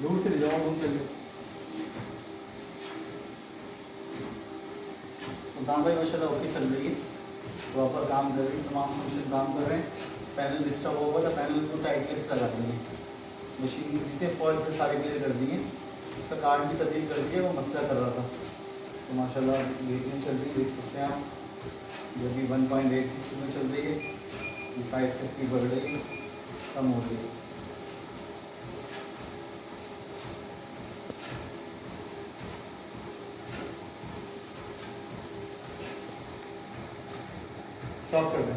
दूर से ले जाओ, दूर से ले। तो दाम भाई माशाल्लाह ओके चल रही है, प्रॉपर काम कर रही है, तमाम फंक्शन काम कर रहे हैं। पैनल डिस्टर्ब होगा तो पैनल को टाइट क्लिप्स लगा देंगे, मशीन की जितने फॉल्ट से सारे क्लियर कर दिए। इसका कार्ड भी तब्दील कर दिया, वो मसला कर रहा था। तो माशाल्लाह बेहतरीन चल रही है, देख सकते हैं आप। जब भी 1.8 में चल रही है, 550 बढ़ रही है, कम हो रही है। स्टॉप कर दें।